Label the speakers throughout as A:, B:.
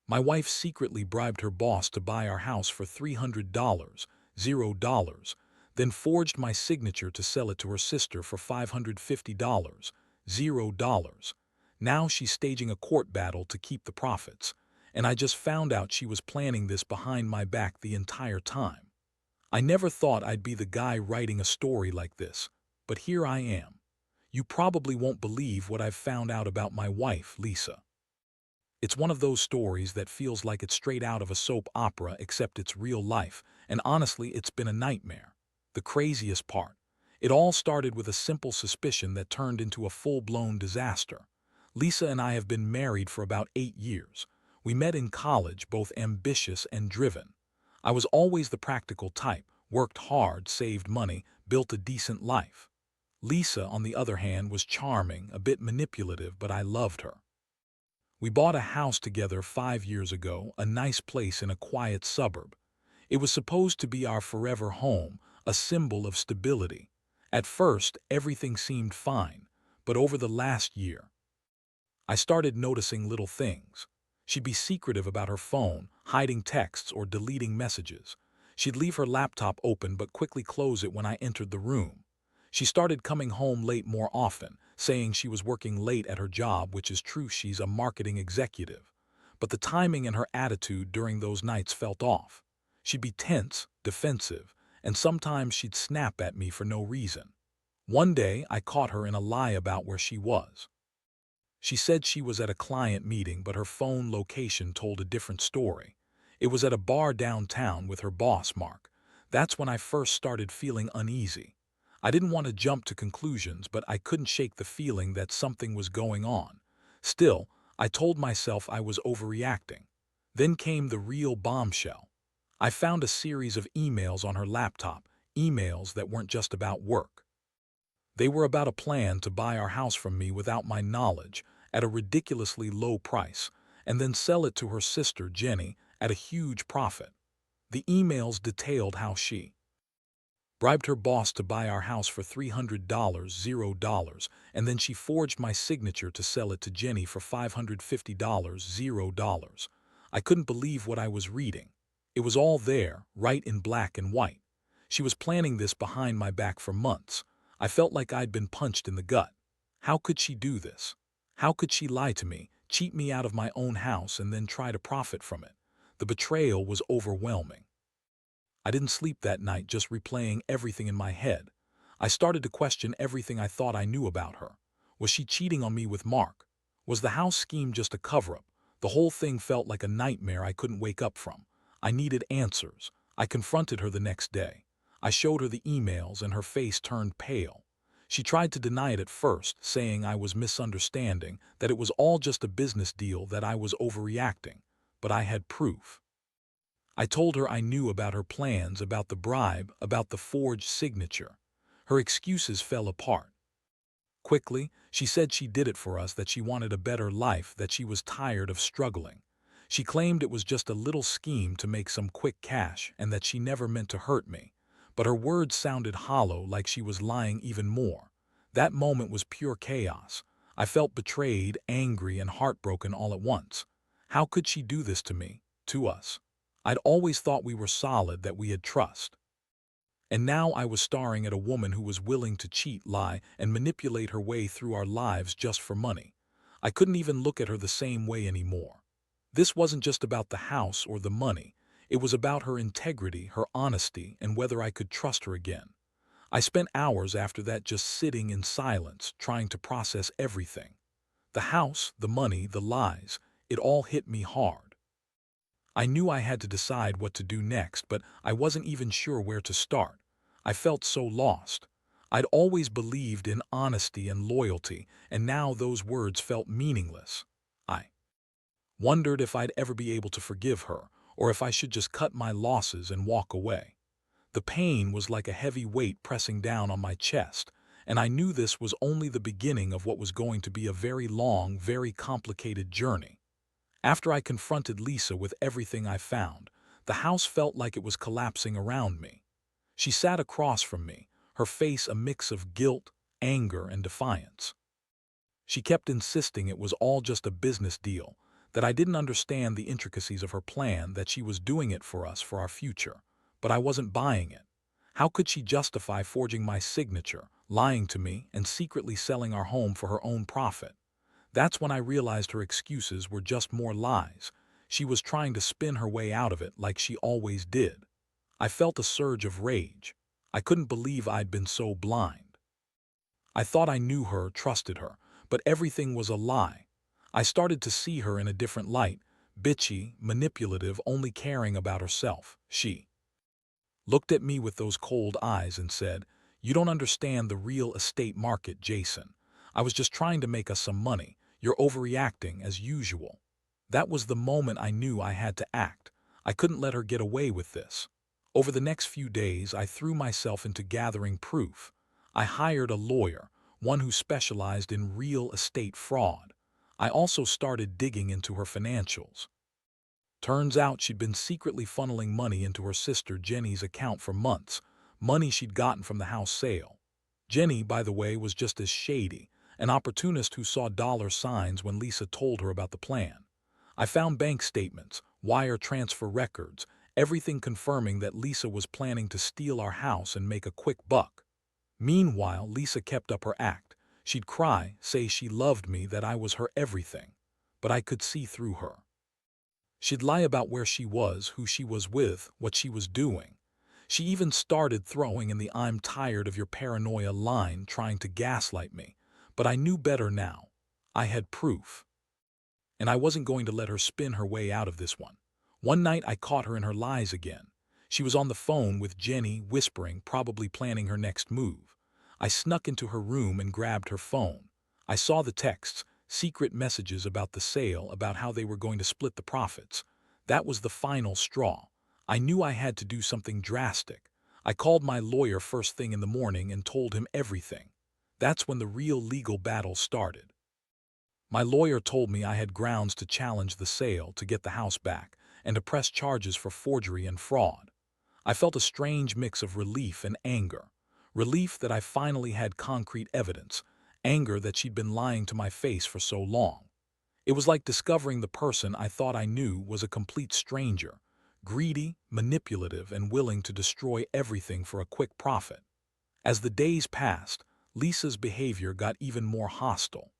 A: My wife secretly bribed her boss to buy our house for $300, $0, then forged my signature to sell it to her sister for $550, $0. Now she's staging a court battle to keep the profits, and I just found out she was planning this behind my back the entire time. I never thought I'd be the guy writing a story like this, but here I am. You probably won't believe what I've found out about my wife, Lisa. It's one of those stories that feels like it's straight out of a soap opera except it's real life, and honestly, it's been a nightmare. The craziest part. It all started with a simple suspicion that turned into a full-blown disaster. Lisa and I have been married for about 8 years. We met in college, both ambitious and driven. I was always the practical type, worked hard, saved money, built a decent life. Lisa, on the other hand, was charming, a bit manipulative, but I loved her. We bought a house together 5 years ago, a nice place in a quiet suburb. It was supposed to be our forever home, a symbol of stability. At first, everything seemed fine, but over the last year, I started noticing little things. She'd be secretive about her phone, hiding texts or deleting messages. She'd leave her laptop open but quickly close it when I entered the room. She started coming home late more often, saying she was working late at her job, which is true, she's a marketing executive. But the timing and her attitude during those nights felt off. She'd be tense, defensive, and sometimes she'd snap at me for no reason. One day, I caught her in a lie about where she was. She said she was at a client meeting, but her phone location told a different story. It was at a bar downtown with her boss, Mark. That's when I first started feeling uneasy. I didn't want to jump to conclusions, but I couldn't shake the feeling that something was going on. Still, I told myself I was overreacting. Then came the real bombshell. I found a series of emails on her laptop, emails that weren't just about work. They were about a plan to buy our house from me without my knowledge, at a ridiculously low price, and then sell it to her sister, Jenny, at a huge profit. The emails detailed how she bribed her boss to buy our house for $300, $0, and then she forged my signature to sell it to Jenny for $550, $0. I couldn't believe what I was reading. It was all there, right in black and white. She was planning this behind my back for months. I felt like I'd been punched in the gut. How could she do this? How could she lie to me, cheat me out of my own house, and then try to profit from it? The betrayal was overwhelming. I didn't sleep that night, just replaying everything in my head. I started to question everything I thought I knew about her. Was she cheating on me with Mark? Was the house scheme just a cover-up? The whole thing felt like a nightmare I couldn't wake up from. I needed answers. I confronted her the next day. I showed her the emails and her face turned pale. She tried to deny it at first, saying I was misunderstanding, that it was all just a business deal, that I was overreacting. But I had proof. I told her I knew about her plans, about the bribe, about the forged signature. Her excuses fell apart. Quickly, she said she did it for us, that she wanted a better life, that she was tired of struggling. She claimed it was just a little scheme to make some quick cash and that she never meant to hurt me. But her words sounded hollow, like she was lying even more. That moment was pure chaos. I felt betrayed, angry, and heartbroken all at once. How could she do this to me, to us? I'd always thought we were solid, that we had trust. And now I was staring at a woman who was willing to cheat, lie, and manipulate her way through our lives just for money. I couldn't even look at her the same way anymore. This wasn't just about the house or the money. It was about her integrity, her honesty, and whether I could trust her again. I spent hours after that just sitting in silence, trying to process everything. The house, the money, the lies, it all hit me hard. I knew I had to decide what to do next, but I wasn't even sure where to start. I felt so lost. I'd always believed in honesty and loyalty, and now those words felt meaningless. I wondered if I'd ever be able to forgive her, or if I should just cut my losses and walk away. The pain was like a heavy weight pressing down on my chest, and I knew this was only the beginning of what was going to be a very long, very complicated journey. After I confronted Lisa with everything I found, the house felt like it was collapsing around me. She sat across from me, her face a mix of guilt, anger, and defiance. She kept insisting it was all just a business deal, that I didn't understand the intricacies of her plan, that she was doing it for us, for our future. But I wasn't buying it. How could she justify forging my signature, lying to me, and secretly selling our home for her own profit? That's when I realized her excuses were just more lies. She was trying to spin her way out of it like she always did. I felt a surge of rage. I couldn't believe I'd been so blind. I thought I knew her, trusted her, but everything was a lie. I started to see her in a different light, bitchy, manipulative, only caring about herself. She looked at me with those cold eyes and said, "You don't understand the real estate market, Jason. I was just trying to make us some money. You're overreacting as usual." That was the moment I knew I had to act. I couldn't let her get away with this. Over the next few days, I threw myself into gathering proof. I hired a lawyer, one who specialized in real estate fraud. I also started digging into her financials. Turns out she'd been secretly funneling money into her sister Jenny's account for months, money she'd gotten from the house sale. Jenny, by the way, was just as shady, an opportunist who saw dollar signs when Lisa told her about the plan. I found bank statements, wire transfer records, everything confirming that Lisa was planning to steal our house and make a quick buck. Meanwhile, Lisa kept up her act. She'd cry, say she loved me, that I was her everything. But I could see through her. She'd lie about where she was, who she was with, what she was doing. She even started throwing in the "I'm tired of your paranoia" line, trying to gaslight me. But I knew better now. I had proof. And I wasn't going to let her spin her way out of this one. One night I caught her in her lies again. She was on the phone with Jenny, whispering, probably planning her next move. I snuck into her room and grabbed her phone. I saw the texts, secret messages about the sale, about how they were going to split the profits. That was the final straw. I knew I had to do something drastic. I called my lawyer first thing in the morning and told him everything. That's when the real legal battle started. My lawyer told me I had grounds to challenge the sale, to get the house back, and to press charges for forgery and fraud. I felt a strange mix of relief and anger. Relief that I finally had concrete evidence, anger that she'd been lying to my face for so long. It was like discovering the person I thought I knew was a complete stranger, greedy, manipulative, and willing to destroy everything for a quick profit. As the days passed, Lisa's behavior got even more hostile.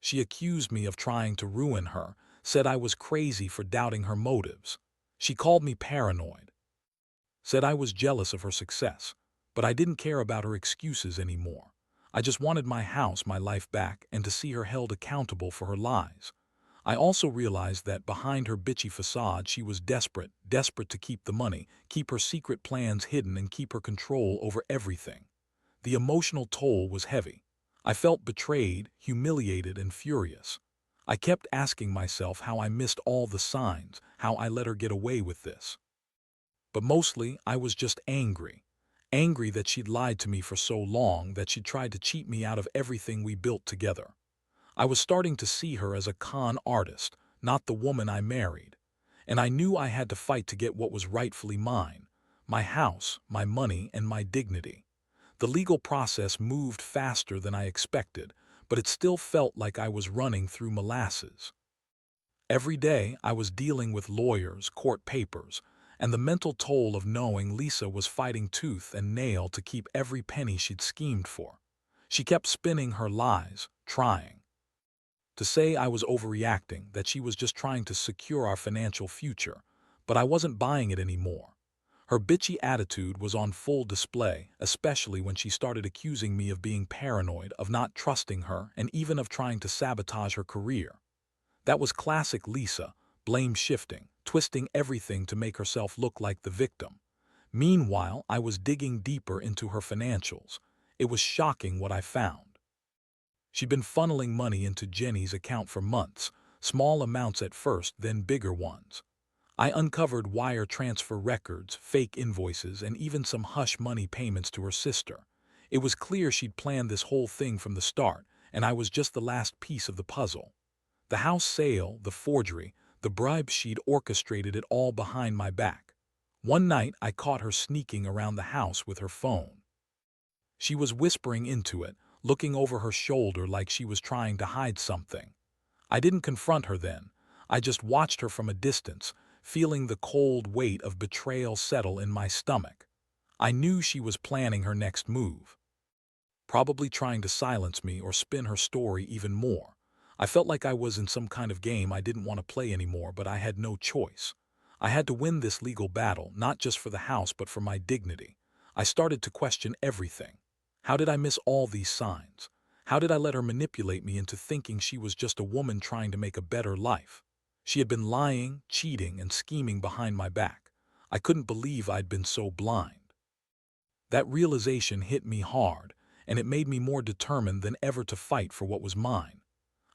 A: She accused me of trying to ruin her, said I was crazy for doubting her motives. She called me paranoid, said I was jealous of her success, but I didn't care about her excuses anymore. I just wanted my house, my life back, and to see her held accountable for her lies. I also realized that behind her bitchy facade she was desperate, desperate to keep the money, keep her secret plans hidden, and keep her control over everything. The emotional toll was heavy. I felt betrayed, humiliated, and furious. I kept asking myself how I missed all the signs, how I let her get away with this. But mostly, I was just angry. Angry that she'd lied to me for so long, that she'd tried to cheat me out of everything we built together. I was starting to see her as a con artist, not the woman I married. And I knew I had to fight to get what was rightfully mine: my house, my money, and my dignity. The legal process moved faster than I expected, but it still felt like I was running through molasses. Every day I was dealing with lawyers, court papers, and the mental toll of knowing Lisa was fighting tooth and nail to keep every penny she'd schemed for. She kept spinning her lies, trying to say I was overreacting, that she was just trying to secure our financial future, but I wasn't buying it anymore. Her bitchy attitude was on full display, especially when she started accusing me of being paranoid, of not trusting her, and even of trying to sabotage her career. That was classic Lisa, blame shifting, twisting everything to make herself look like the victim. Meanwhile, I was digging deeper into her financials. It was shocking what I found. She'd been funneling money into Jenny's account for months, small amounts at first, then bigger ones. I uncovered wire transfer records, fake invoices, and even some hush money payments to her sister. It was clear she'd planned this whole thing from the start, and I was just the last piece of the puzzle. The house sale, the forgery, the bribe, she'd orchestrated it all behind my back. One night I caught her sneaking around the house with her phone. She was whispering into it, looking over her shoulder like she was trying to hide something. I didn't confront her then. I just watched her from a distance, feeling the cold weight of betrayal settle in my stomach. I knew she was planning her next move, probably trying to silence me or spin her story even more. I felt like I was in some kind of game I didn't want to play anymore, but I had no choice. I had to win this legal battle, not just for the house but for my dignity. I started to question everything. How did I miss all these signs? How did I let her manipulate me into thinking she was just a woman trying to make a better life? She had been lying, cheating, and scheming behind my back. I couldn't believe I'd been so blind. That realization hit me hard, and it made me more determined than ever to fight for what was mine.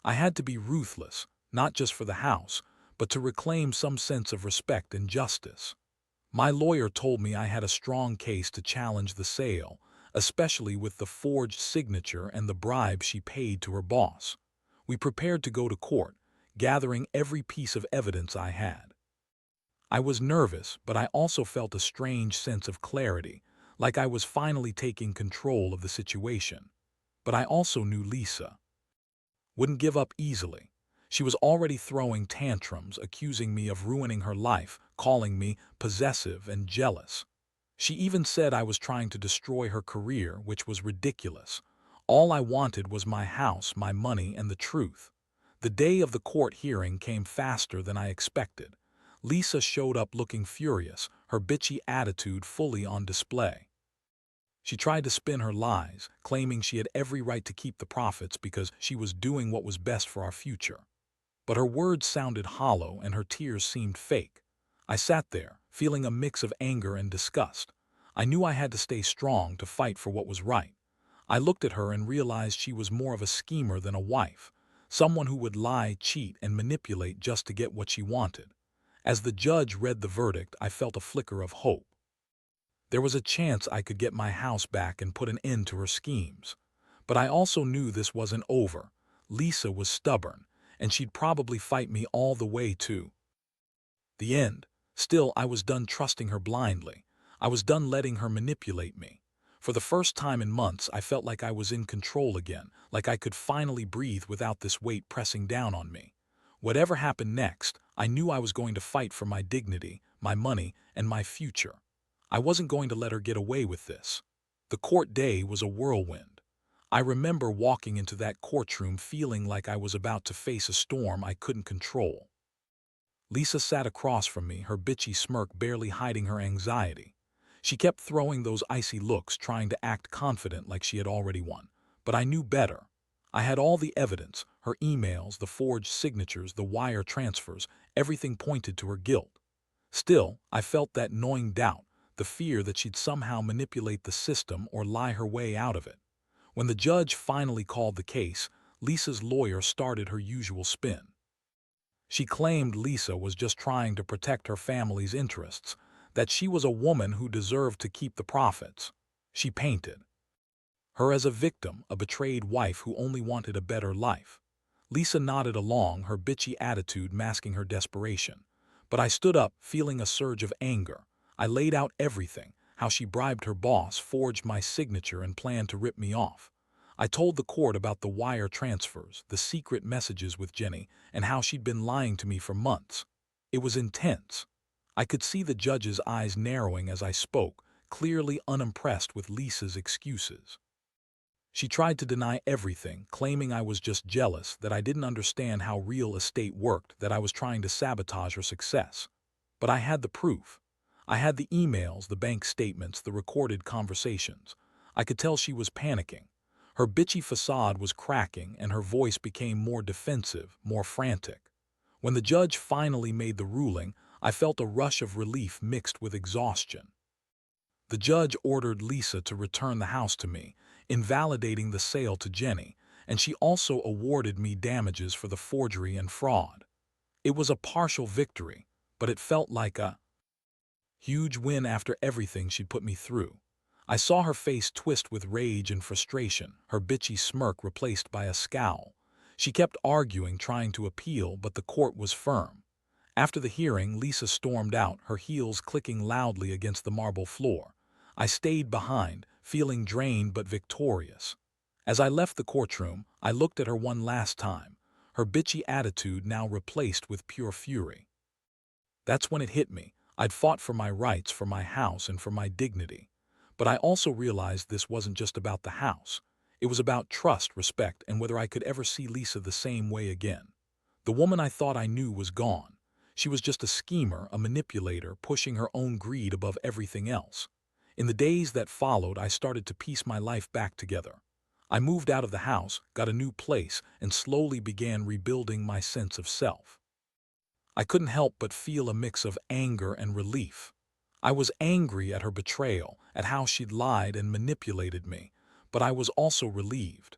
A: I had to be ruthless, not just for the house, but to reclaim some sense of respect and justice. My lawyer told me I had a strong case to challenge the sale, especially with the forged signature and the bribe she paid to her boss. We prepared to go to court, gathering every piece of evidence I had. I was nervous, but I also felt a strange sense of clarity, like I was finally taking control of the situation. But I also knew Lisa wouldn't give up easily. She was already throwing tantrums, accusing me of ruining her life, calling me possessive and jealous. She even said I was trying to destroy her career, which was ridiculous. All I wanted was my house, my money, and the truth. The day of the court hearing came faster than I expected. Lisa showed up looking furious, her bitchy attitude fully on display. She tried to spin her lies, claiming she had every right to keep the profits because she was doing what was best for our future. But her words sounded hollow and her tears seemed fake. I sat there, feeling a mix of anger and disgust. I knew I had to stay strong to fight for what was right. I looked at her and realized she was more of a schemer than a wife, someone who would lie, cheat, and manipulate just to get what she wanted. As the judge read the verdict, I felt a flicker of hope. There was a chance I could get my house back and put an end to her schemes. But I also knew this wasn't over. Lisa was stubborn, and she'd probably fight me all the way to the end. Still, I was done trusting her blindly. I was done letting her manipulate me. For the first time in months, I felt like I was in control again, like I could finally breathe without this weight pressing down on me. Whatever happened next, I knew I was going to fight for my dignity, my money, and my future. I wasn't going to let her get away with this. The court day was a whirlwind. I remember walking into that courtroom feeling like I was about to face a storm I couldn't control. Lisa sat across from me, her bitchy smirk barely hiding her anxiety. She kept throwing those icy looks, trying to act confident like she had already won. But I knew better. I had all the evidence, her emails, the forged signatures, the wire transfers, everything pointed to her guilt. Still, I felt that gnawing doubt, the fear that she'd somehow manipulate the system or lie her way out of it. When the judge finally called the case, Lisa's lawyer started her usual spin. She claimed Lisa was just trying to protect her family's interests, that she was a woman who deserved to keep the profits. She painted her as a victim, a betrayed wife who only wanted a better life. Lisa nodded along, her bitchy attitude masking her desperation. But I stood up, feeling a surge of anger. I laid out everything, how she bribed her boss, forged my signature, and planned to rip me off. I told the court about the wire transfers, the secret messages with Jenny, and how she'd been lying to me for months. It was intense. I could see the judge's eyes narrowing as I spoke, clearly unimpressed with Lisa's excuses. She tried to deny everything, claiming I was just jealous, that I didn't understand how real estate worked, that I was trying to sabotage her success. But I had the proof. I had the emails, the bank statements, the recorded conversations. I could tell she was panicking. Her bitchy facade was cracking, and her voice became more defensive, more frantic. When the judge finally made the ruling, I felt a rush of relief mixed with exhaustion. The judge ordered Lisa to return the house to me, invalidating the sale to Jenny, and she also awarded me damages for the forgery and fraud. It was a partial victory, but it felt like a huge win after everything she'd put me through. I saw her face twist with rage and frustration, her bitchy smirk replaced by a scowl. She kept arguing, trying to appeal, but the court was firm. After the hearing, Lisa stormed out, her heels clicking loudly against the marble floor. I stayed behind, feeling drained but victorious. As I left the courtroom, I looked at her one last time. her bitchy attitude now replaced with pure fury. That's when it hit me. I'd fought for my rights, for my house, and for my dignity. But I also realized this wasn't just about the house. It was about trust, respect, and whether I could ever see Lisa the same way again. The woman I thought I knew was gone. She was just a schemer, a manipulator, pushing her own greed above everything else. In the days that followed, I started to piece my life back together. I moved out of the house, got a new place, and slowly began rebuilding my sense of self. I couldn't help but feel a mix of anger and relief. I was angry at her betrayal, at how she'd lied and manipulated me, but I was also relieved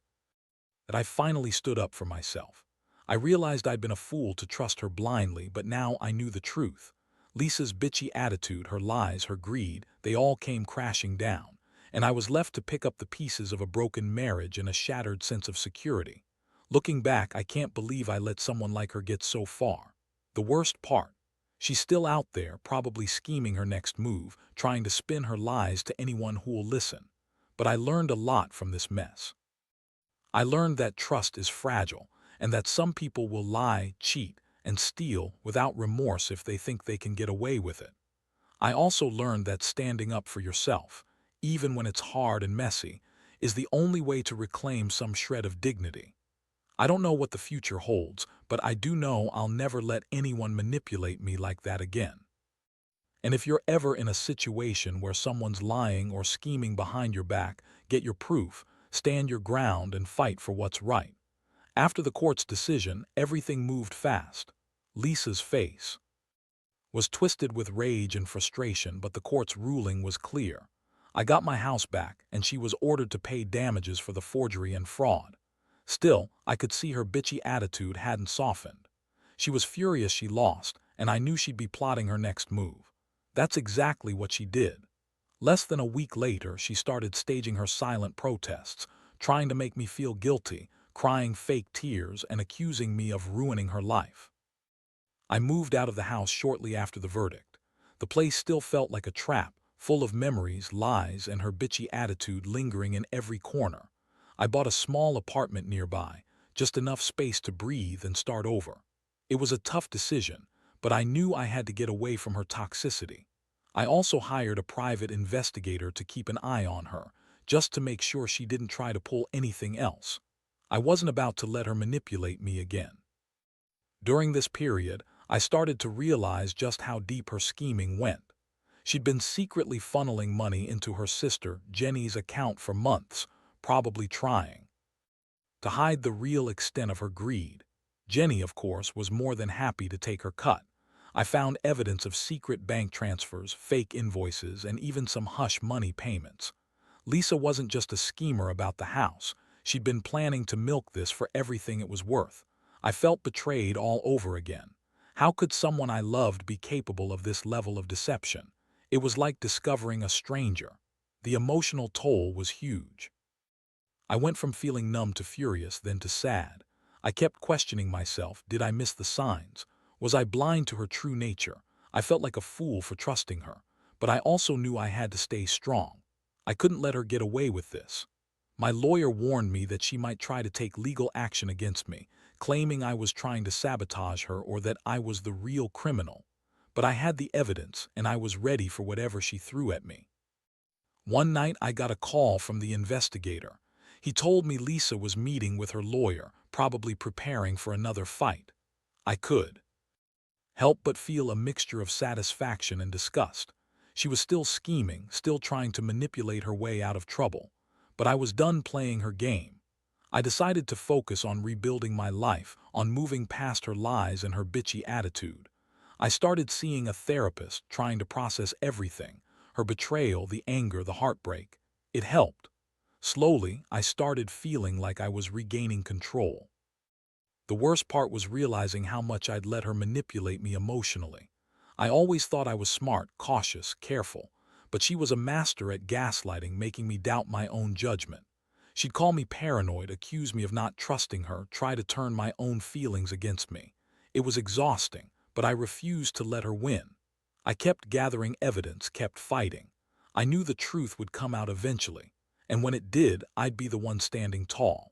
A: that I finally stood up for myself. I realized I'd been a fool to trust her blindly, but now I knew the truth. Lisa's bitchy attitude, her lies, her greed, they all came crashing down, and I was left to pick up the pieces of a broken marriage and a shattered sense of security. Looking back, I can't believe I let someone like her get so far. The worst part, she's still out there, probably scheming her next move, trying to spin her lies to anyone who will listen. But I learned a lot from this mess. I learned that trust is fragile, and that some people will lie, cheat, and steal without remorse if they think they can get away with it. I also learned that standing up for yourself, even when it's hard and messy, is the only way to reclaim some shred of dignity. I don't know what the future holds, but I do know I'll never let anyone manipulate me like that again. And if you're ever in a situation where someone's lying or scheming behind your back, get your proof, stand your ground, and fight for what's right. After the court's decision, everything moved fast. Lisa's face was twisted with rage and frustration, but the court's ruling was clear. I got my house back, and she was ordered to pay damages for the forgery and fraud. Still, I could see her bitchy attitude hadn't softened. She was furious she lost, and I knew she'd be plotting her next move. That's exactly what she did. Less than a week later, she started staging her silent protests, trying to make me feel guilty, crying fake tears, and accusing me of ruining her life. I moved out of the house shortly after the verdict. The place still felt like a trap, full of memories, lies, and her bitchy attitude lingering in every corner. I bought a small apartment nearby, just enough space to breathe and start over. It was a tough decision, but I knew I had to get away from her toxicity. I also hired a private investigator to keep an eye on her, just to make sure she didn't try to pull anything else. I wasn't about to let her manipulate me again. During this period, I started to realize just how deep her scheming went. She'd been secretly funneling money into her sister Jenny's account for months, probably trying to hide the real extent of her greed. Jenny, of course, was more than happy to take her cut. I found evidence of secret bank transfers, fake invoices, and even some hush money payments. Lisa wasn't just a schemer about the house. She'd been planning to milk this for everything it was worth. I felt betrayed all over again. How could someone I loved be capable of this level of deception? It was like discovering a stranger. The emotional toll was huge. I went from feeling numb to furious, then to sad. I kept questioning myself. Did I miss the signs? Was I blind to her true nature? I felt like a fool for trusting her, but I also knew I had to stay strong. I couldn't let her get away with this. My lawyer warned me that she might try to take legal action against me, claiming I was trying to sabotage her or that I was the real criminal. But I had the evidence, and I was ready for whatever she threw at me. One night I got a call from the investigator. He told me Lisa was meeting with her lawyer, probably preparing for another fight. I could help but feel a mixture of satisfaction and disgust. She was still scheming, still trying to manipulate her way out of trouble. But I was done playing her game. I decided to focus on rebuilding my life, on moving past her lies and her bitchy attitude. I started seeing a therapist, trying to process everything, her betrayal, the anger, the heartbreak. It helped. Slowly, I started feeling like I was regaining control. The worst part was realizing how much I'd let her manipulate me emotionally. I always thought I was smart, cautious, careful, but she was a master at gaslighting, making me doubt my own judgment. She'd call me paranoid, accuse me of not trusting her, try to turn my own feelings against me. It was exhausting, but I refused to let her win. I kept gathering evidence, kept fighting. I knew the truth would come out eventually, and when it did, I'd be the one standing tall.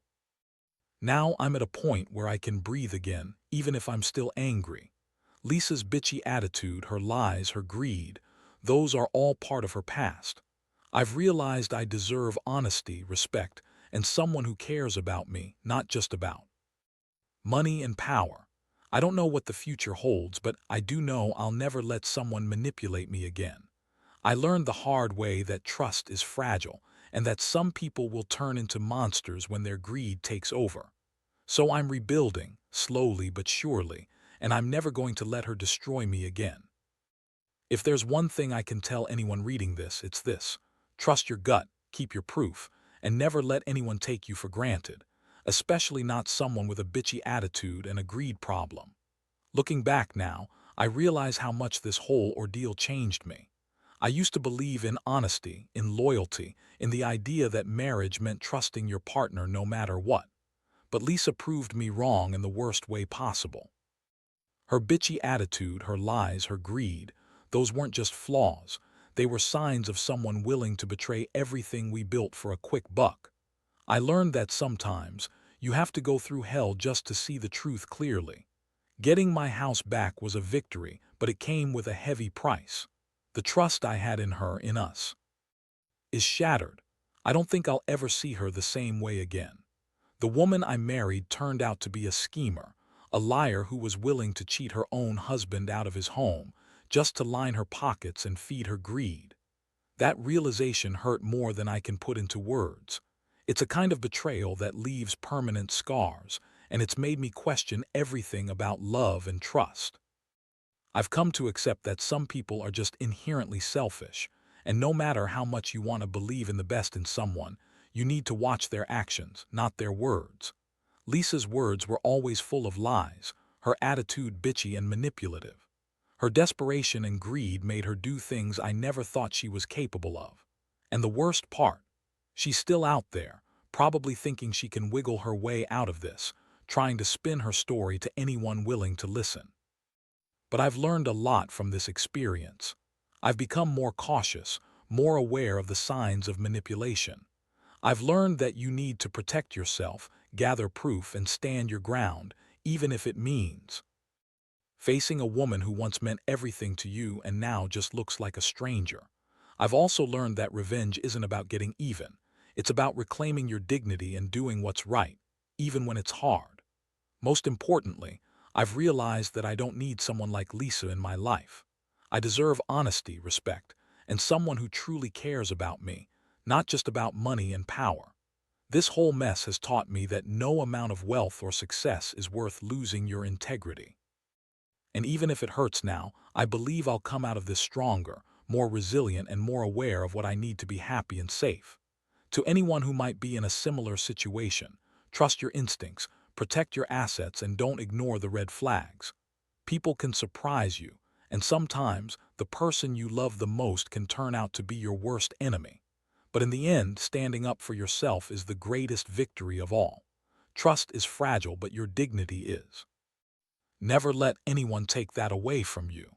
A: Now I'm at a point where I can breathe again, even if I'm still angry. Lisa's bitchy attitude, her lies, her greed, those are all part of her past. I've realized I deserve honesty, respect, and someone who cares about me, not just about money and power. I don't know what the future holds, but I do know I'll never let someone manipulate me again. I learned the hard way that trust is fragile and that some people will turn into monsters when their greed takes over. So I'm rebuilding, slowly but surely, and I'm never going to let her destroy me again. If there's one thing I can tell anyone reading this, it's this. Trust your gut, keep your proof, and never let anyone take you for granted, especially not someone with a bitchy attitude and a greed problem. Looking back now, I realize how much this whole ordeal changed me. I used to believe in honesty, in loyalty, in the idea that marriage meant trusting your partner no matter what. But Lisa proved me wrong in the worst way possible. Her bitchy attitude, her lies, her greed, those weren't just flaws. They were signs of someone willing to betray everything we built for a quick buck. I learned that sometimes you have to go through hell just to see the truth clearly. Getting my house back was a victory, but it came with a heavy price. The trust I had in her, in us, is shattered. I don't think I'll ever see her the same way again. The woman I married turned out to be a schemer, a liar who was willing to cheat her own husband out of his home just to line her pockets and feed her greed. That realization hurt more than I can put into words. It's a kind of betrayal that leaves permanent scars, and it's made me question everything about love and trust. I've come to accept that some people are just inherently selfish, and no matter how much you want to believe in the best in someone, you need to watch their actions, not their words. Lisa's words were always full of lies, her attitude bitchy and manipulative. Her desperation and greed made her do things I never thought she was capable of. And the worst part, she's still out there, probably thinking she can wiggle her way out of this, trying to spin her story to anyone willing to listen. But I've learned a lot from this experience. I've become more cautious, more aware of the signs of manipulation. I've learned that you need to protect yourself, gather proof, and stand your ground, even if it means facing a woman who once meant everything to you and now just looks like a stranger. I've also learned that revenge isn't about getting even. It's about reclaiming your dignity and doing what's right, even when it's hard. Most importantly, I've realized that I don't need someone like Lisa in my life. I deserve honesty, respect, and someone who truly cares about me, not just about money and power. This whole mess has taught me that no amount of wealth or success is worth losing your integrity. And even if it hurts now, I believe I'll come out of this stronger, more resilient, and more aware of what I need to be happy and safe. To anyone who might be in a similar situation, trust your instincts, protect your assets, and don't ignore the red flags. People can surprise you, and sometimes the person you love the most can turn out to be your worst enemy. But in the end, standing up for yourself is the greatest victory of all. Trust is fragile, but your dignity is. Never let anyone take that away from you.